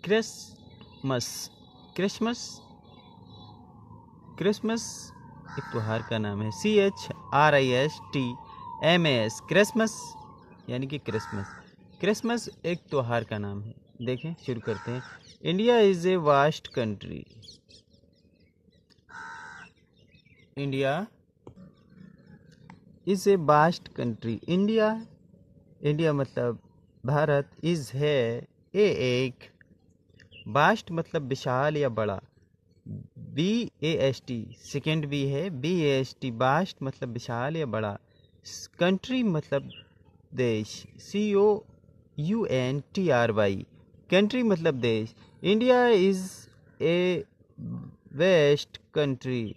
Christmas Christmas Christmas एक त्योहार का नाम है। CHRISTMAS क्रिसमस यानी कि क्रिसमस एक त्योहार का नाम है। देखें, शुरू करते हैं। India is a vast country. India is a vast country. India मतलब भारत, इज़ है एक, वास्ट मतलब विशाल या बड़ा, BAST सेकेंड भी है, BAST वास्ट मतलब विशाल या बड़ा, कंट्री मतलब देश, COUNTRY कंट्री मतलब देश। India is a vast country.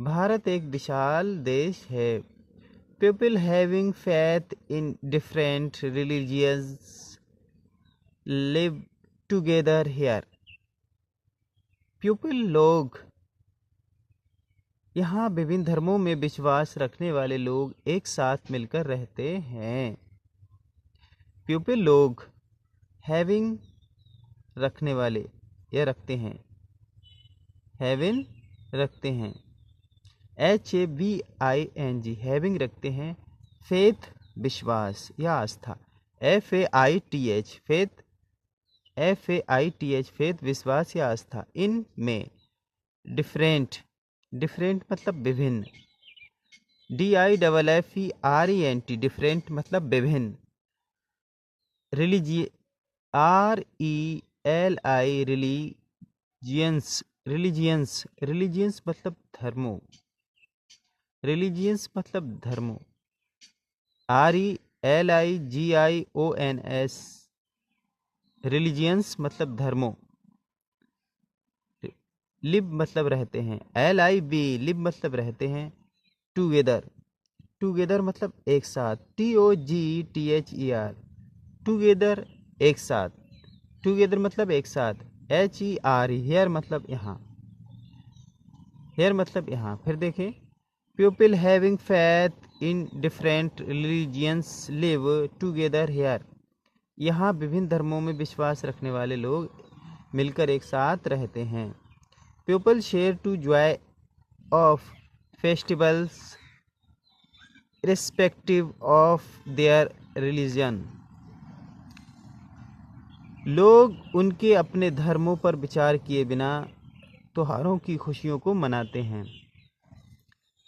Bharat एक विशाल देश है। People having faith in different religions live together here. People लोग, यहाँ विभिन्न धर्मों में विश्वास रखने वाले लोग एक साथ मिलकर रहते हैं। पीपल लोग, हैविंग रखने वाले या रखते हैं, हैविंग रखते हैं, HAVING हैविंग रखते हैं, फेथ विश्वास या आस्था, FAITH फेथ विश्वास या आस्था, इन में, डिफरेंट मतलब विभिन्न, DIFFERENT डिफरेंट मतलब विभिन्न, रिलीजियंस मतलब धर्मों, RELIGIONS रिलीजियंस मतलब धर्मों। लिव मतलब रहते हैं, LIV लिव मतलब रहते हैं। टुगेदर मतलब एक साथ, TOGTHER टुगेदर एक साथ, टुगेदर मतलब एक साथ, HER हेयर मतलब यहाँ, फिर देखें, people having faith in different religions live together here. यहाँ विभिन्न धर्मों में विश्वास रखने वाले लोग मिलकर एक साथ रहते हैं। People share to joy of festivals respective of their religion. लोग उनके अपने धर्मों पर विचार किए बिना त्योहारों की खुशियों को मनाते हैं।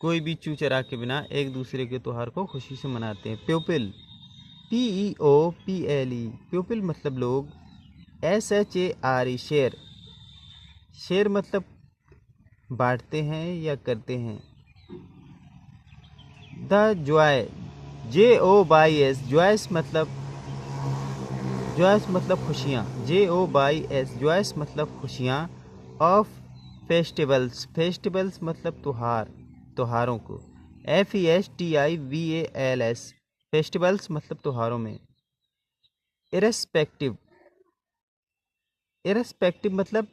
कोई भी चू चरा के बिना एक दूसरे के त्योहार को खुशी से मनाते हैं। पीपल PEOPLE पीपल मतलब लोग, SHARE शेयर मतलब बांटते हैं या करते हैं। द जॉय JOYS जॉयस मतलब खुशियाँ, JOYS जॉयस मतलब खुशियाँ, ऑफ फेस्टिवल्स मतलब त्योहारों को, FESTIVALS फेस्टिवल्स मतलब त्योहारों में। इरेस्पेक्टिव मतलब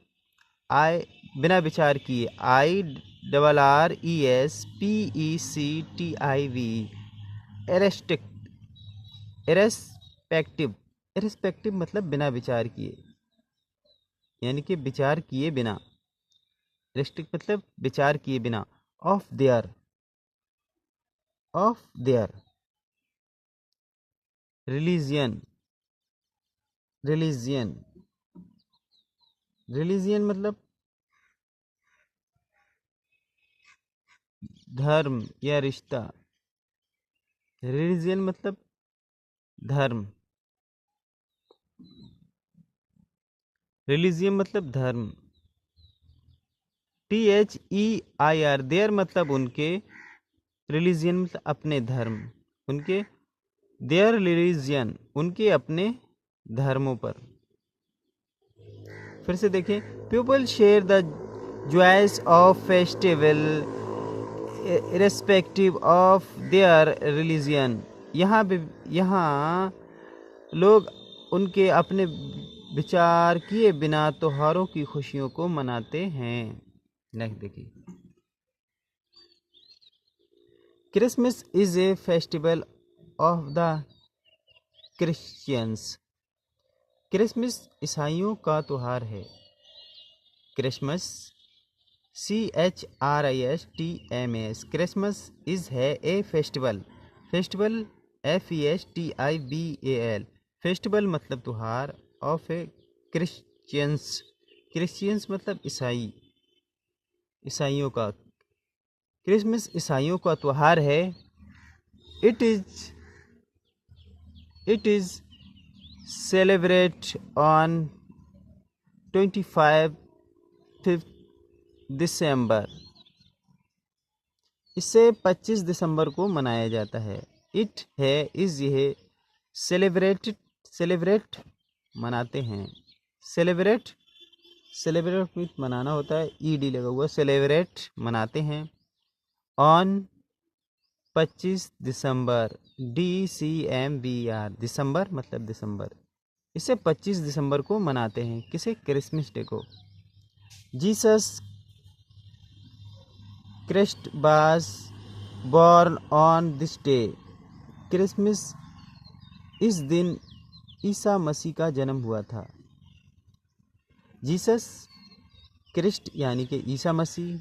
बिना विचार किए, IRRESPECTIV इरेस्पेक्टिव मतलब बिना विचार किए, यानी कि विचार किए बिना। रेस्ट्रिक्ट मतलब विचार किए बिना। ऑफ देयर रिलीजियन मतलब धर्म या रिश्ता। रिलीजियन मतलब धर्म, रिलीजियन मतलब धर्म। THEIR देयर मतलब उनके, रिलीजियन मतलब अपने धर्म, उनके, देयर रिलीजियन उनके अपने धर्मों पर। फिर से देखें, people share the joys of festival irrespective of their religion. यहाँ लोग उनके अपने विचार किए बिना त्योहारों की खुशियों को मनाते हैं। नेक्स्ट देखिए, Christmas is a festival of the Christians. Christmas ईसाइयों का त्यौहार है। क्रिसमस CHRISTMAS क्रिसमस इज है ए फेस्टिवल। फेस्टिवल FESTIVAL फेस्टिवल मतलब त्यौहार ऑफ ए क्रिश्चियंस। क्रिश्चियंस मतलब ईसाई, ईसाइयों का। क्रिसमस ईसाइयों का त्यौहार है। इट इज सेलिब्रेट ऑन 25 दिसंबर। इसे 25 दिसंबर को मनाया जाता है। इट है इज यह सेलिब्रेट मनाते हैं। सेलिब्रेट मीट मनाना होता है, ED लगा हुआ। सेलिब्रेट मनाते हैं ऑन 25 दिसंबर DCMBR दिसंबर मतलब दिसंबर। इसे 25 दिसंबर को मनाते हैं। किसे? क्रिसमस डे को। Jesus Christ was born on this day. Christmas इस दिन ईसा मसीह का जन्म हुआ था। जीसस क्रिस्ट यानी कि ईसा मसीह,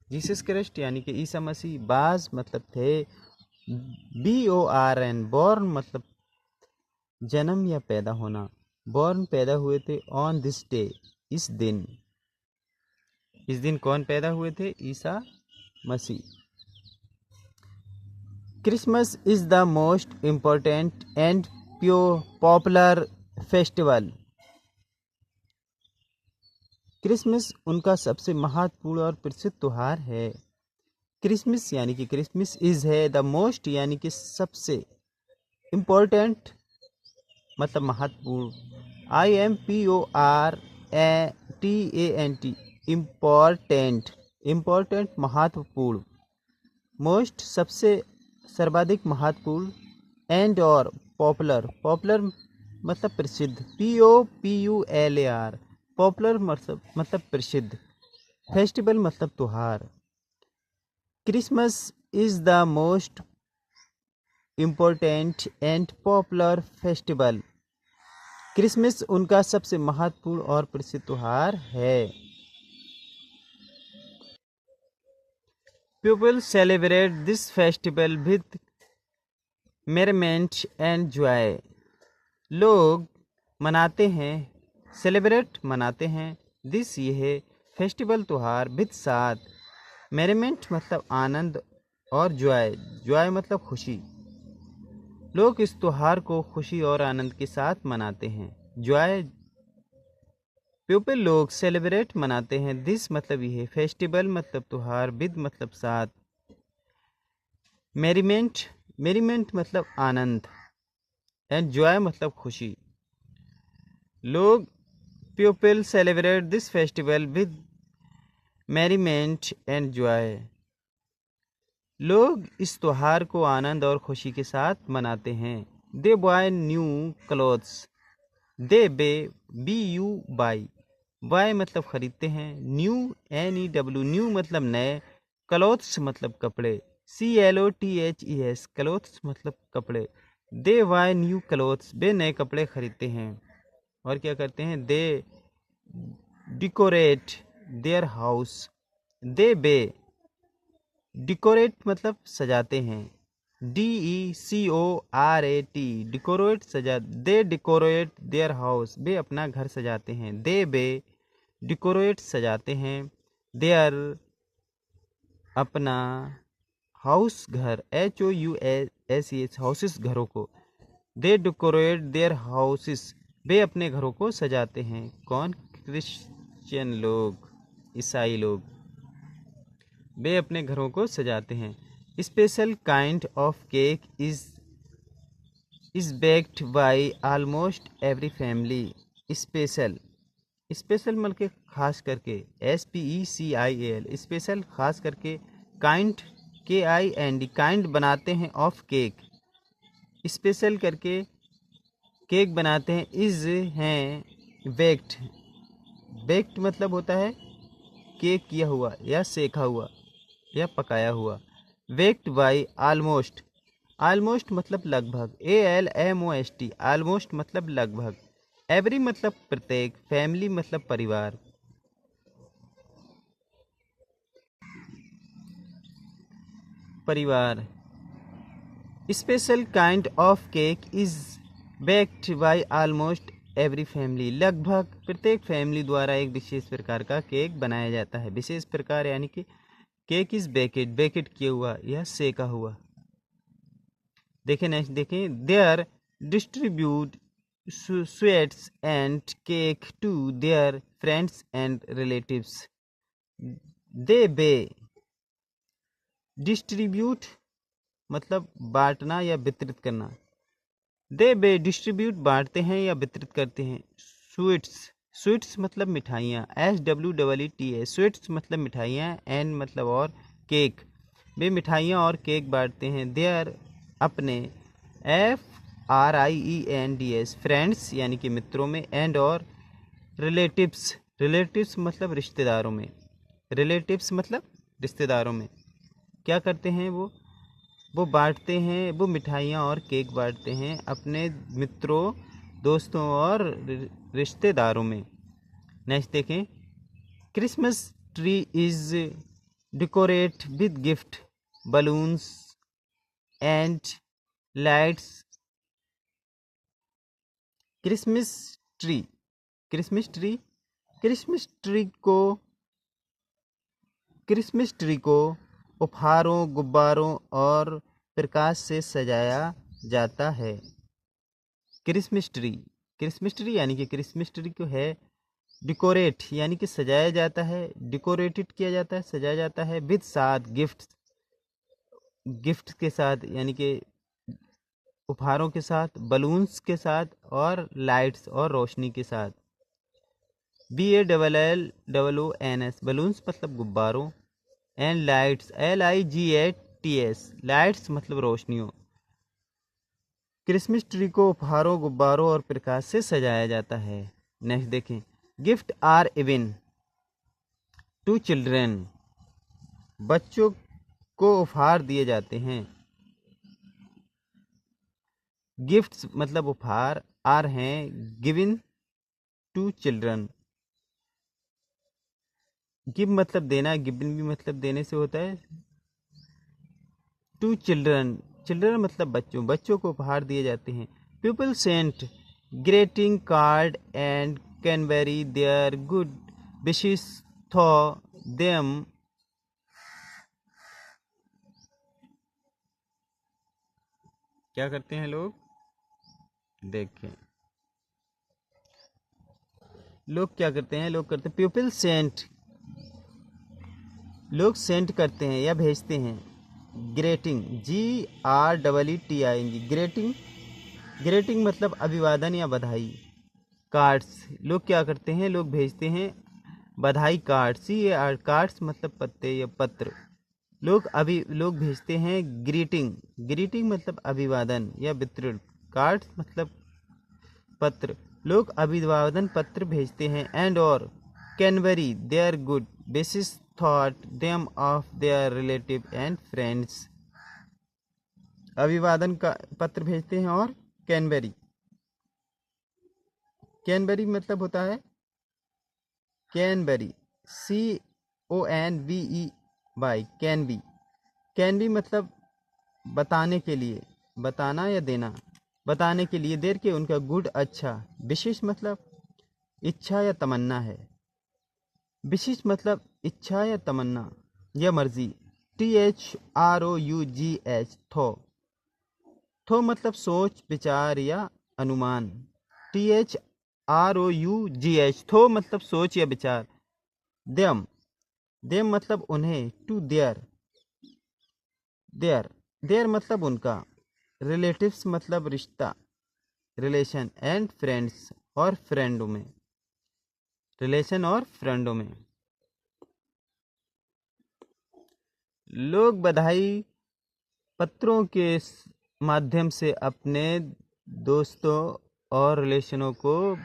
जीसस क्रिस्ट यानी कि ईसा मसीह, बाज मतलब थे, BORN बॉर्न मतलब जन्म या पैदा होना। बॉर्न पैदा हुए थे ऑन दिस डे इस दिन। इस दिन कौन पैदा हुए थे? Isa Masih. Christmas is the most important and popular festival. Christmas उनका सबसे महत्वपूर्ण और प्रसिद्ध त्यौहार है। क्रिसमस यानी कि क्रिसमस इज है द मोस्ट यानी कि सबसे, इम्पोर्टेंट मतलब महत्वपूर्ण, IMPORTANT इम्पोर्टेंट महत्वपूर्ण, मोस्ट सबसे, सर्वाधिक महत्वपूर्ण, एंड और पॉपुलर मतलब प्रसिद्ध, POPULAR पॉपुलर मतलब प्रसिद्ध, फेस्टिवल मतलब त्यौहार। Christmas is the most important and popular festival. Christmas उनका सबसे महत्वपूर्ण और प्रसिद्ध त्यौहार है। People celebrate this festival with merriment and joy. लोग मनाते हैं, सेलिब्रेट मनाते हैं, दिस यह फेस्टिवल त्यौहार, विद साथ, मेरीमेंट मतलब आनंद और जॉय मतलब खुशी। लोग इस त्यौहार को खुशी और आनंद के साथ मनाते हैं। जॉय पीपल लोग सेलिब्रेट मनाते हैं, दिस मतलब यह, फेस्टिवल मतलब त्यौहार, विद मतलब साथ, मेरीमेंट मतलब आनंद, एंड जॉय मतलब खुशी। लोग people celebrate this festival with merriment and joy. लोग इस त्यौहार को आनंद और खुशी के साथ मनाते हैं। दे बाय न्यू क्लोथ्स। दे BU बाय मतलब खरीदते हैं, NEW न्यू मतलब नए, क्लोथ्स मतलब कपड़े, CLOTHES क्लोथ्स मतलब कपड़े। दे बाय न्यू क्लोथ्स वे नए कपड़े खरीदते हैं। और क्या करते हैं? They decorate their house. They decorate मतलब सजाते हैं, DECORAT डिकोरेट सजा। दे डिकोरेट देयर हाउस वे अपना घर सजाते हैं। दे डिकोरेट सजाते हैं, देयर अपना, हाउस घर, HOUSES हाउसेस घरों को। दे डेकोरेट देयर हाउसेस वे अपने घरों को सजाते हैं। कौन? क्रिश्चियन लोग, ईसाई लोग, वे अपने घरों को सजाते हैं। Special kind of cake is baked by almost every family. Special मतलब के खास करके, SPECIAL स्पेशल खास करके, काइंड KIND काइंड बनाते हैं, ऑफ केक स्पेशल करके केक बनाते हैं, इज हैं बेक्ड मतलब होता है केक किया हुआ या सेका हुआ या पकाया हुआ। बेक्ड बाय ऑलमोस्ट मतलब लगभग, ALMOST ऑलमोस्ट मतलब लगभग। एवरी मतलब प्रत्येक, फैमिली मतलब परिवार। परिवार। Special kind of cake is baked by almost every family. लगभग प्रत्येक फैमिली द्वारा एक विशेष प्रकार का केक बनाया जाता है। विशेष प्रकार यानी कि केक इज बेकेड, बेकेड किया हुआ या सेका हुआ। देखें नेक्स्ट, देखें there distribute sweets and cake to their friends and relatives. They bay. Distribute मतलब बांटना या वितरित करना। दे बे डिस्ट्रीब्यूट बांटते हैं या वितरित करते हैं। स्वीट्स, स्वीट्स मतलब मिठाइयाँ, SWEETS, स्वीट्स मतलब मिठाइयाँ, एन मतलब और, केक, वे मिठाइयाँ और केक बांटते हैं। देयर अपने, FRIENDS फ्रेंड्स यानी कि मित्रों में, एंड और रिलेटिव्स, रिलेटिव्स मतलब रिश्तेदारों में, रिलेटिव्स मतलब रिश्तेदारों में क्या करते हैं वो बांटते हैं, वो मिठाइयाँ और केक बांटते हैं अपने मित्रों, दोस्तों और रिश्तेदारों में। नेक्स्ट देखें, Christmas tree is decorate with gift, balloons and lights. Christmas tree, Christmas tree, Christmas tree को, क्रिसमस ट्री को उपहारों, गुब्बारों और प्रकाश से सजाया जाता है। क्रिसमस ट्री, क्रिसमस ट्री यानी कि क्रिसमस ट्री को है डिकोरेट यानी कि सजाया जाता है, डिकोरेटेड किया जाता है, सजाया जाता है, विद साथ गिफ्ट, गिफ्ट के साथ यानी कि उपहारों के साथ, बलून्स के साथ और लाइट्स और रोशनी के साथ। BALLONS बलून्स मतलब गुब्बारों, एंड लाइट्स LIGHTS लाइट्स मतलब रोशनियों। क्रिसमस ट्री को उपहारों, गुब्बारों और प्रकाश से सजाया जाता है। नेक्स्ट देखें, gift are even to children, बच्चों को उपहार दिए जाते हैं। गिफ्ट्स मतलब उपहार, आर हैं गिवन टू चिल्ड्रन। गिव मतलब देना, गिवन भी मतलब देने से होता है। टू चिल्ड्रन, चिल्ड्रन मतलब बच्चों, बच्चों को उपहार दिए जाते हैं। People sent greeting card and कैनबेरी their good wishes though them. क्या करते हैं लोग, देखें लोग क्या करते हैं, लोग करते हैं पीपल सेंट, लोग सेंड करते हैं या भेजते हैं। ग्रेटिंग, GREETING ग्रेटिंग, ग्रेटिंग मतलब अभिवादन या बधाई। कार्ड्स, लोग क्या करते हैं, लोग भेजते हैं बधाई कार्ड, कार्ड्स मतलब पत्ते या पत्र। लोग भेजते हैं ग्रीटिंग, ग्रीटिंग मतलब अभिवादन या वितरण, कार्ड्स मतलब पत्र, लोग अभिवादन पत्र भेजते हैं। एंड और कैनबरी their good wishes thought them of their relative and friends. अभिवादन का पत्र भेजते हैं और कैनबरी, कैनबरी मतलब होता है कैनबरी, CONVEY कैनबी, कैनबी मतलब बताने के लिए, बताना या देना, बताने के लिए, देर के उनका गुड अच्छा, विशेष मतलब इच्छा या तमन्ना है, विशेष मतलब इच्छा या तमन्ना या मर्जी। THROUGH थो, थो मतलब सोच विचार या अनुमान। THROUGH थो मतलब सोच या विचार। देम, देम मतलब उन्हें, टू देयर, देयर, देयर मतलब उनका, रिलेटिव्स मतलब रिश्ता, रिलेशन, एंड फ्रेंड्स और फ्रेंडों में, रिलेशन और फ्रेंडों में। लोग बधाई पत्रों के माध्यम से अपने दोस्तों और रिलेशनों को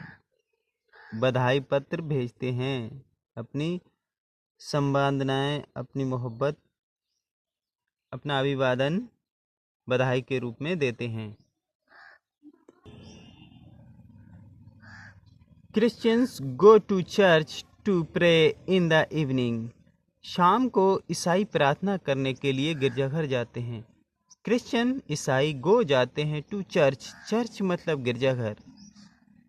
बधाई पत्र भेजते हैं, अपनी संवेदनाएं, अपनी मोहब्बत, अपना अभिवादन बधाई के रूप में देते हैं। Christians go to church to pray in the evening. शाम को ईसाई प्रार्थना करने के लिए गिरजाघर जाते हैं। क्रिश्चियन ईसाई गो जाते हैं टू चर्च, चर्च मतलब गिरजाघर,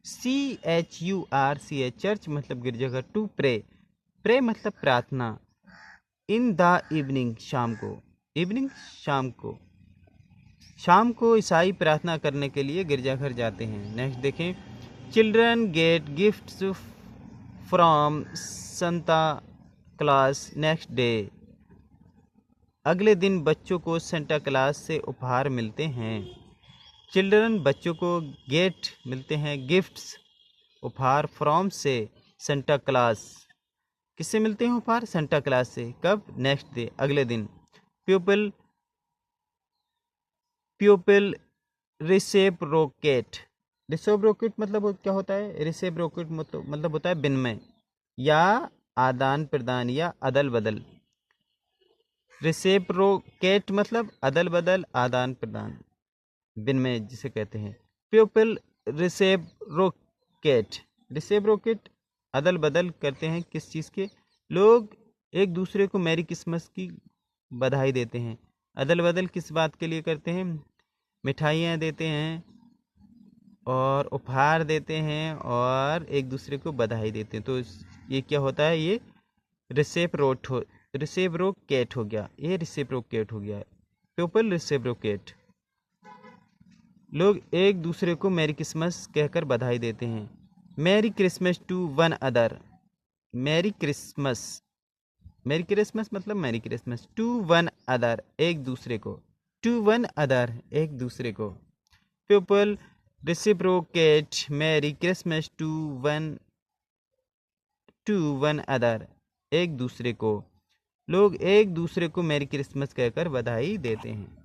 CHURCH चर्च मतलब गिरजाघर, टू प्रे, प्रे मतलब प्रार्थना, इन द इवनिंग शाम को, इवनिंग शाम को ईसाई प्रार्थना करने के लिए गिरजाघर जाते हैं। नेक्स्ट देखें, children gate gifts from Santa class next day. अगले दिन बच्चों को सेंटा क्लास से उपहार मिलते हैं। चिल्ड्रन बच्चों को, गेट मिलते हैं, गिफ्ट्स उपहार, फ्रॉम से, सेंटा क्लास किससे मिलते हैं उपहार? सेंटा क्लास से। कब? नेक्स्ट डे अगले दिन। प्यूपिल प्यूपिल रिसेप्रोकेट, रिसेप्रोकेट मतलब क्या होता है? रिसेप्रोकेट मतलब होता है विनिमय या आदान प्रदान या अदल बदल। रिसेप्रोकेट मतलब अदल बदल, आदान प्रदान, विनिमय जिसे कहते हैं। प्यूपिल रिसेप्रोकेट, रिसेप्रोकेट अदल बदल करते हैं किस चीज़ के? लोग एक दूसरे को मैरी क्रिसमस की बधाई देते हैं। अदल बदल किस बात के लिए करते हैं? मिठाइयाँ देते हैं और उपहार देते हैं और एक दूसरे को बधाई देते हैं। तो ये क्या होता है? ये रिसेप्रोकेट हो गया, ये रिसेप्रोकेट हो गया। प्यूपल रिसेप्रोकेट, लोग एक दूसरे को मैरी क्रिसमस कहकर बधाई देते हैं। Merry Christmas to one other, merry Christmas, merry Christmas मतलब merry Christmas, to one other एक दूसरे को, टू वन अदर एक दूसरे को। People reciprocate merry Christmas to one other एक दूसरे को, लोग एक दूसरे को मैरी क्रिसमस कहकर बधाई देते हैं।